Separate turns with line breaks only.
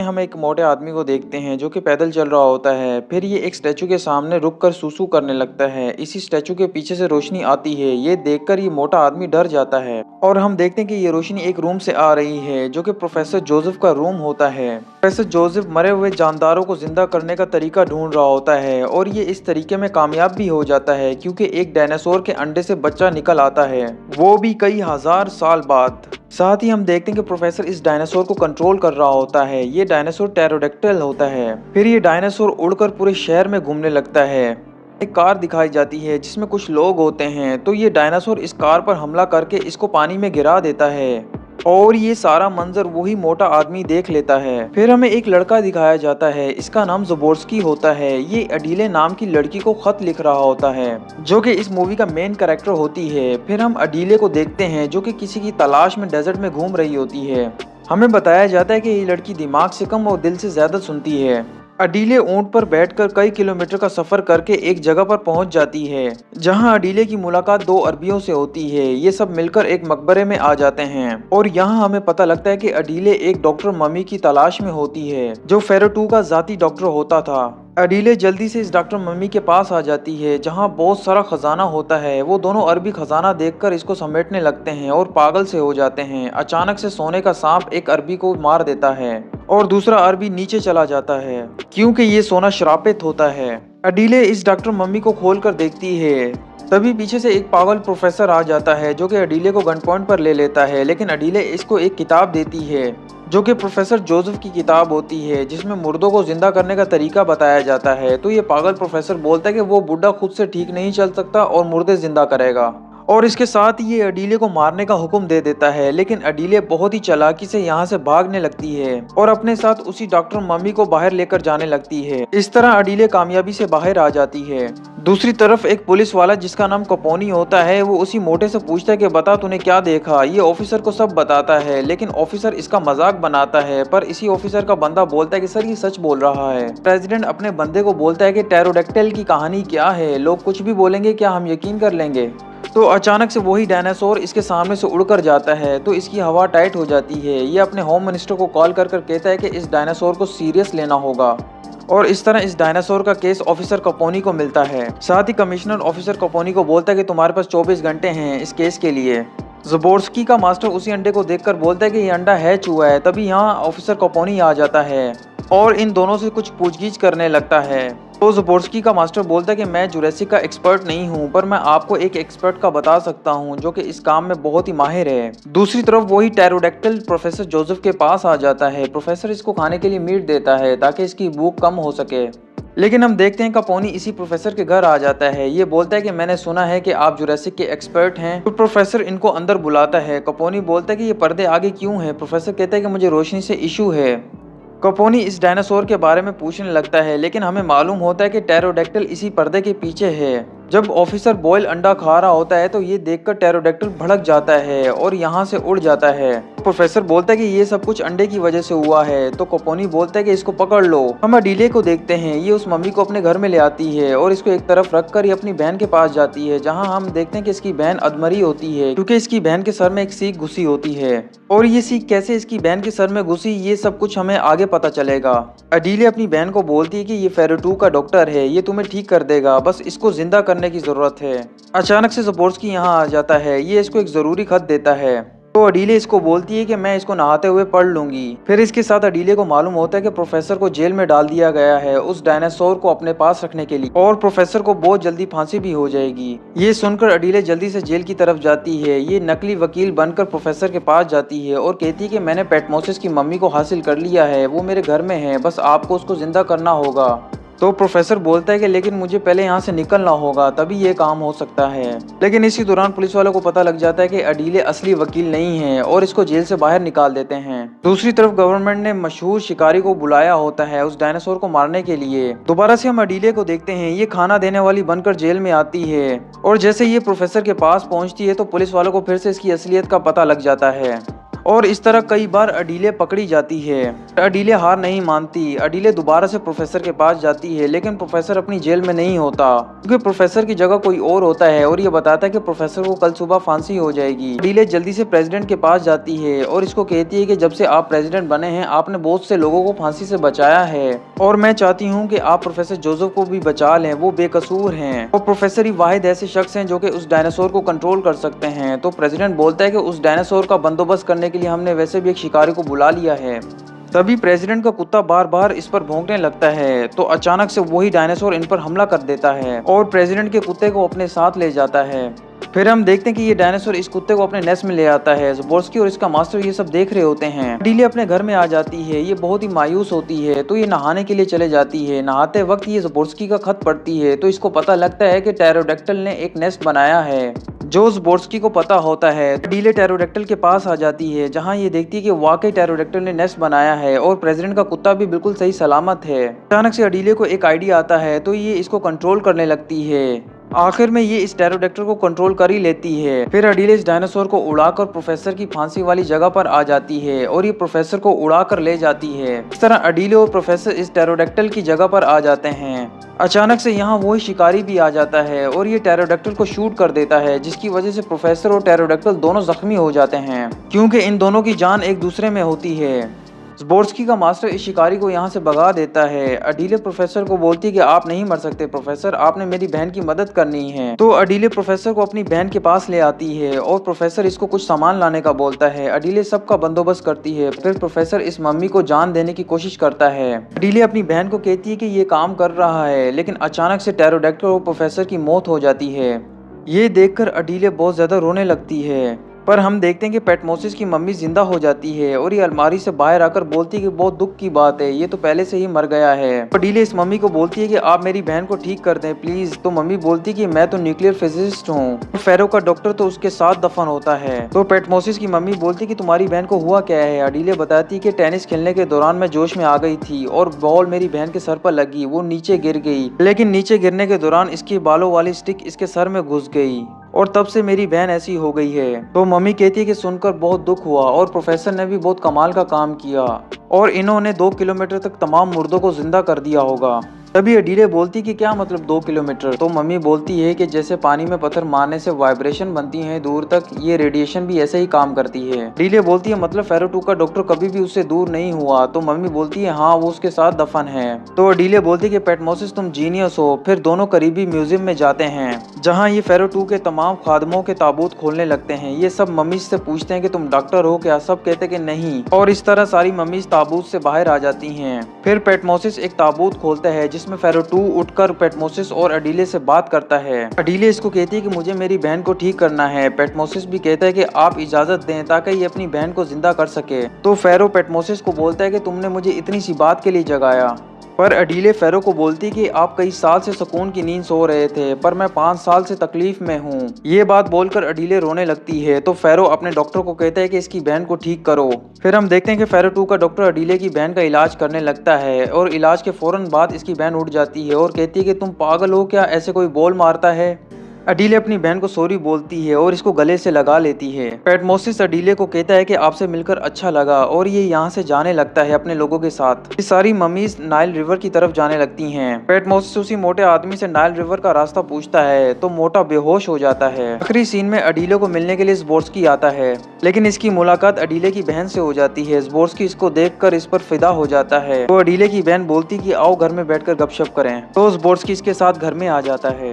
हम एक मोटे आदमी को देखते हैं जो कि पैदल चल रहा होता है। फिर ये एक स्टैचू के सामने रुककर सूसू करने लगता है। इसी स्टैचू के पीछे से रोशनी आती है। ये देखकर ये मोटा आदमी डर जाता है और हम देखते हैं कि ये रोशनी एक रूम से आ रही है जो कि प्रोफेसर जोसेफ का रूम होता है। प्रोफेसर जोसेफ मरे हुए जानदारों को जिंदा करने का तरीका ढूंढ रहा होता है और ये इस तरीके में कामयाब भी हो जाता है क्योंकि एक डायनासोर के अंडे से बच्चा निकल आता है, वो भी कई हजार साल बाद। साथ ही हम देखते हैं कि प्रोफेसर इस डायनासोर को कंट्रोल कर रहा होता है। ये डायनासोर टेरोडेक्टिल होता है। फिर ये डायनासोर उड़कर पूरे शहर में घूमने लगता है। एक कार दिखाई जाती है जिसमें कुछ लोग होते हैं, तो ये डायनासोर इस कार पर हमला करके इसको पानी में गिरा देता है और ये सारा मंजर वही मोटा आदमी देख लेता है। फिर हमें एक लड़का दिखाया जाता है, इसका नाम ज़बोर्स्की होता है। ये अडीले नाम की लड़की को खत लिख रहा होता है जो कि इस मूवी का मेन कैरेक्टर होती है। फिर हम अडीले को देखते हैं जो कि किसी की तलाश में डेजर्ट में घूम रही होती है। हमें बताया जाता है कि ये लड़की दिमाग से कम और दिल से ज्यादा सुनती है। अडीले ऊंट पर बैठकर कई किलोमीटर का सफर करके एक जगह पर पहुंच जाती है जहां अडीले की मुलाकात दो अरबियों से होती है। ये सब मिलकर एक मकबरे में आ जाते हैं और यहां हमें पता लगता है कि अडीले एक डॉक्टर मम्मी की तलाश में होती है जो फेरो 2 का जाती डॉक्टर होता था। अडीले जल्दी से इस डॉक्टर मम्मी के पास आ जाती है जहां बहुत सारा खजाना होता है। वो दोनों अरबी खजाना देखकर इसको समेटने लगते हैं और पागल से हो जाते हैं। अचानक से सोने का सांप एक अरबी को मार देता है और दूसरा अरबी नीचे चला जाता है क्योंकि ये सोना श्रापित होता है। अडीले इस डॉक्टर मम्मी को खोल कर देखती है, तभी पीछे से एक पागल प्रोफेसर आ जाता है जो कि अडीले को गन पॉइंट पर ले लेता है। लेकिन अडीले इसको एक किताब देती है जो कि प्रोफेसर जोसेफ की किताब होती है जिसमें मुर्दों को जिंदा करने का तरीका बताया जाता है। तो ये पागल प्रोफेसर बोलता है कि वो बुढ़ा खुद से ठीक नहीं चल सकता और मुर्दे जिंदा करेगा और इसके साथ ही ये अडीले को मारने का हुक्म दे देता है। लेकिन अडीले बहुत ही चालाकी से यहाँ से भागने लगती है और अपने साथ उसी डॉक्टर मम्मी को बाहर लेकर जाने लगती है। इस तरह अडीले कामयाबी से बाहर आ जाती है। दूसरी तरफ एक पुलिस वाला जिसका नाम कपोनी होता है, वो उसी मोटे से पूछता है कि बता तूने क्या देखा। ये ऑफिसर को सब बताता है लेकिन ऑफिसर इसका मजाक बनाता है, पर इसी ऑफिसर का बंदा बोलता है कि सर ये सच बोल रहा है। प्रेसिडेंट अपने बंदे को बोलता है कि टेरोडेक्टिल की कहानी क्या है, लोग कुछ भी बोलेंगे, क्या हम यकीन कर लेंगे। तो अचानक से वही डायनासोर इसके सामने से उड़कर जाता है तो इसकी हवा टाइट हो जाती है। ये अपने होम मिनिस्टर को कॉल कर कहता है कि इस डायनासोर को सीरियस लेना होगा और इस तरह इस डायनासोर का केस ऑफिसर कपोनी को मिलता है। साथ ही कमिश्नर ऑफिसर कपोनी को बोलता है कि तुम्हारे पास 24 घंटे हैं इस केस के लिए। ज़बोर्स्की का मास्टर उसी अंडे को देखकर बोलता है कि ये अंडा है चूहा है। तभी यहाँ ऑफिसर कपोनी आ जाता है और इन दोनों से कुछ पूछगिछ करने लगता है। तो ज़बोर्स्की का मास्टर बोलता है कि मैं जुरासिक का एक्सपर्ट नहीं हूँ, पर मैं आपको एक एक्सपर्ट का बता सकता हूँ जो कि इस काम में बहुत ही माहिर है। दूसरी तरफ वही टेरोडेक्टिल प्रोफेसर जोसेफ के पास आ जाता है। प्रोफेसर इसको खाने के लिए मीट देता है ताकि इसकी भूख कम हो सके। लेकिन हम देखते हैं कपोनी इसी प्रोफेसर के घर आ जाता है। ये बोलता है कि मैंने सुना है कि आप जुरासिक के एक्सपर्ट हैं। तो प्रोफेसर इनको अंदर बुलाता है। कपोनी बोलता है कि ये पर्दे आगे क्यों हैं। प्रोफेसर कहता है कि मुझे रोशनी से इशू है। कपोनी इस डायनासोर के बारे में पूछने लगता है लेकिन हमें मालूम होता है कि टेरोडेक्टिल इसी पर्दे के पीछे है। जब ऑफिसर बॉयल अंडा खा रहा होता है तो ये देखकर टेरोडेक्टिल भड़क जाता है और यहाँ से उड़ जाता है। प्रोफेसर बोलता है कि ये सब कुछ अंडे की वजह से हुआ है। तो कपोनी बोलता है कि इसको पकड़ लो। हम अडीले को देखते हैं, ये उस मम्मी को अपने घर में ले आती है और इसको एक तरफ रखकर ये अपनी बहन के पास जाती है जहाँ हम देखते हैं कि इसकी बहन अधमरी होती है क्योंकि इसकी बहन के सर में एक सीख घुसी होती है और ये सीख कैसे इसकी बहन के सर में घुसी ये सब कुछ हमें आगे पता चलेगा। अडीले अपनी बहन को बोलती है कि ये फेरो 2 का डॉक्टर है, ये तुम्हें ठीक कर देगा, बस इसको जिंदा करने की जरूरत है। अचानक से ज़बोर्स्की यहाँ आ जाता है। ये इसको एक जरूरी खत देता है तो अडीले इसको बोलती है कि मैं इसको नहाते हुए पढ़ लूंगी। फिर इसके साथ अडीले को मालूम होता है कि प्रोफेसर को जेल में डाल दिया गया है उस डायनासोर को अपने पास रखने के लिए और प्रोफेसर को बहुत जल्दी फांसी भी हो जाएगी। ये सुनकर अडीले जल्दी से जेल की तरफ जाती है। ये नकली वकील बनकर प्रोफेसर के पास जाती है और कहती है कि मैंने पेटमोसिस की मम्मी को हासिल कर लिया है, वो मेरे घर में है, बस आपको उसको जिंदा करना होगा। तो प्रोफेसर बोलता है कि लेकिन मुझे पहले यहाँ से निकलना होगा तभी ये काम हो सकता है। लेकिन इसी दौरान पुलिस वालों को पता लग जाता है कि अडीले असली वकील नहीं है और इसको जेल से बाहर निकाल देते हैं। दूसरी तरफ गवर्नमेंट ने मशहूर शिकारी को बुलाया होता है उस डायनासोर को मारने के लिए। दोबारा से हम अडीले को देखते हैं, ये खाना देने वाली बनकर जेल में आती है और जैसे ये प्रोफेसर के पास पहुंचती है तो पुलिस वालों को फिर से इसकी असलियत का पता लग जाता है। और इस तरह कई बार अडीले पकड़ी जाती है। अडीले हार नहीं मानती। अडीले दोबारा से प्रोफेसर के पास जाती है, लेकिन प्रोफेसर अपनी जेल में नहीं होता, क्योंकि प्रोफेसर की जगह कोई और होता है और ये बताता है कि प्रोफेसर को कल सुबह फांसी हो जाएगी। अडीले जल्दी से प्रेसिडेंट के पास जाती है और इसको कहती है कि जब से आप प्रेसिडेंट बने हैं आपने बहुत से लोगों को फांसी से बचाया है और मैं चाहती हूँ कि आप प्रोफेसर जोसेफ को भी बचा लें, वो बेकसूर हैं। और प्रोफेसर ही वाहिद ऐसे शख्स हैं जो कि उस डायनासोर को कंट्रोल कर सकते हैं। तो प्रेसिडेंट बोलता है कि उस डायनासोर का बंदोबस्त करने के लिए हमने वैसे भी एक शिकारी को बुला लिया है। तभी प्रेसिडेंट का कुत्ता बार बार इस पर भौंकने लगता है, तो अचानक से वही डायनासोर इन पर हमला कर देता है और प्रेसिडेंट के कुत्ते को अपने साथ ले जाता है। फिर हम देखते हैं कि ये डायनासोर इस कुत्ते को अपने नेस्ट में ले आता है। ज़बोर्स्की और इसका मास्टर ये सब देख रहे होते हैं। अडीले अपने घर में आ जाती है। ये बहुत ही मायूस होती है, तो ये नहाने के लिए चले जाती है। नहाते वक्त ये ज़बोर्स्की का खत पढ़ती है, तो इसको पता लगता है कि टेरोडैक्टिल ने एक नेस्ट बनाया है, जो ज़बोर्स्की को पता होता है। अडीले टेरोडैक्टिल के पास आ जाती है, जहां ये देखती है कि वाकई टेरोडैक्टिल ने नेस्ट बनाया है और प्रेसिडेंट का कुत्ता भी बिल्कुल सही सलामत है। अचानक से अडीले को एक आइडिया आता है, तो ये इसको कंट्रोल करने लगती है। आखिर में ये इस टेरोडैक्टिल को कंट्रोल कर ही लेती है। फिर अडीले इस डायनासोर को उड़ाकर प्रोफेसर की फांसी वाली जगह पर आ जाती है और ये प्रोफेसर को उड़ाकर ले जाती है। इस तरह अडीले और प्रोफेसर इस टेरोडैक्टिल की जगह पर आ जाते हैं। अचानक से यहाँ वही शिकारी भी आ जाता है और ये टेरोडैक्टिल को शूट कर देता है, जिसकी वजह से प्रोफेसर और टेरोडैक्टिल दोनों जख्मी हो जाते हैं, क्योंकि इन दोनों की जान एक दूसरे में होती है। ज़बोर्स्की का मास्टर इस शिकारी को यहाँ से भगा देता है। अडीले प्रोफेसर को बोलती है कि आप नहीं मर सकते प्रोफेसर, आपने मेरी बहन की मदद करनी है। तो अडीले प्रोफेसर को अपनी बहन के पास ले आती है और प्रोफेसर इसको कुछ सामान लाने का बोलता है। अडीले सबका बंदोबस्त करती है। फिर प्रोफेसर इस मम्मी को जान देने की कोशिश करता है। अडीले अपनी बहन को कहती है कि ये काम कर रहा है, लेकिन अचानक से टेरोडैक्टिल और प्रोफेसर की मौत हो जाती है। ये देखकर अडीले बहुत ज्यादा रोने लगती है। पर हम देखते हैं कि पेटमोसिस की मम्मी जिंदा हो जाती है और ये अलमारी से बाहर आकर बोलती है कि बहुत दुख की बात है, ये तो पहले से ही मर गया है। अडीले इस मम्मी को बोलती है कि आप मेरी बहन को ठीक कर दें प्लीज। तो मम्मी बोलती है कि मैं तो न्यूक्लियर फिजिसिस्ट हूँ। फेरो का डॉक्टर तो उसके साथ दफन होता है। तो पेटमोसिस की मम्मी बोलती है कि तुम्हारी बहन को हुआ क्या है। अडीले बताती है कि टेनिस खेलने के दौरान मैं जोश में आ गई थी और बॉल मेरी बहन के सर पर लगी, वो नीचे गिर गई, लेकिन नीचे गिरने के दौरान इसके बालों वाली स्टिक इसके सर में घुस गई और तब से मेरी बहन ऐसी हो गई है। तो मम्मी कहती है कि सुनकर बहुत दुख हुआ और प्रोफेसर ने भी बहुत कमाल का काम किया और इन्होंने 2 किलोमीटर तक तमाम मुर्दों को जिंदा कर दिया होगा। तभी अडीले बोलती कि क्या मतलब 2 किलोमीटर। तो मम्मी बोलती है कि जैसे पानी में पत्थर मारने से वाइब्रेशन बनती है दूर तक, ये रेडिएशन भी ऐसे ही काम करती है। अडीले बोलती है मतलब फेरो 2 का डॉक्टर कभी भी उससे दूर नहीं हुआ। तो मम्मी बोलती है हाँ, वो उसके साथ दफन है। तो अडीले बोलती है कि पेटमोसिस तुम जीनियस हो। फिर दोनों करीबी म्यूजियम में जाते हैं, जहाँ ये फेरो 2 के तमाम खादमों के ताबूत खोलने लगते हैं। ये सब मम्मी से पूछते हैं कि तुम डॉक्टर हो क्या। सब कहते कि नहीं, और इस तरह सारी मम्मी ताबूत से बाहर आ जाती हैं। फिर पेटमोसिस एक ताबूत खोलता है जिसमें फेरो 2 उठकर पेटमोसिस और अडीले से बात करता है। अडीले इसको कहती है कि मुझे मेरी बहन को ठीक करना है। पेटमोसिस भी कहता है कि आप इजाजत दें ताकि ये अपनी बहन को जिंदा कर सके। तो फेरो पेटमोसिस को बोलता है कि तुमने मुझे इतनी सी बात के लिए जगाया। पर अडीले फेरो को बोलती कि आप कई साल से सुकून की नींद सो रहे थे, पर मैं 5 साल से तकलीफ में हूँ। ये बात बोलकर अडीले रोने लगती है। तो फेरो अपने डॉक्टर को कहता है कि इसकी बहन को ठीक करो। फिर हम देखते हैं कि फेरो 2 का डॉक्टर अडीले की बहन का इलाज करने लगता है और इलाज के फौरन बाद इसकी बहन उठ जाती है और कहती है कि तुम पागल हो क्या, ऐसे कोई बॉल मारता है। अडीले अपनी बहन को सॉरी बोलती है और इसको गले से लगा लेती है। पेटमोसिस अडीले को कहता है कि आपसे मिलकर अच्छा लगा और ये यहाँ से जाने लगता है अपने लोगों के साथ। ये सारी मम्मीज नाइल रिवर की तरफ जाने लगती हैं। पेटमोसिस उसी मोटे आदमी से नाइल रिवर का रास्ता पूछता है, तो मोटा बेहोश हो जाता है। आखिरी सीन में अडीले को मिलने के लिए ज़बोर्स्की आता है, लेकिन इसकी मुलाकात अडीले की बहन से हो जाती है। ज़बोर्स्की इसको देखकर इस पर फिदा हो जाता है। तो अडीले की बहन बोलती कि आओ घर में बैठकर गपशप करें। तो ज़बोर्स्की इसके साथ घर में आ जाता है।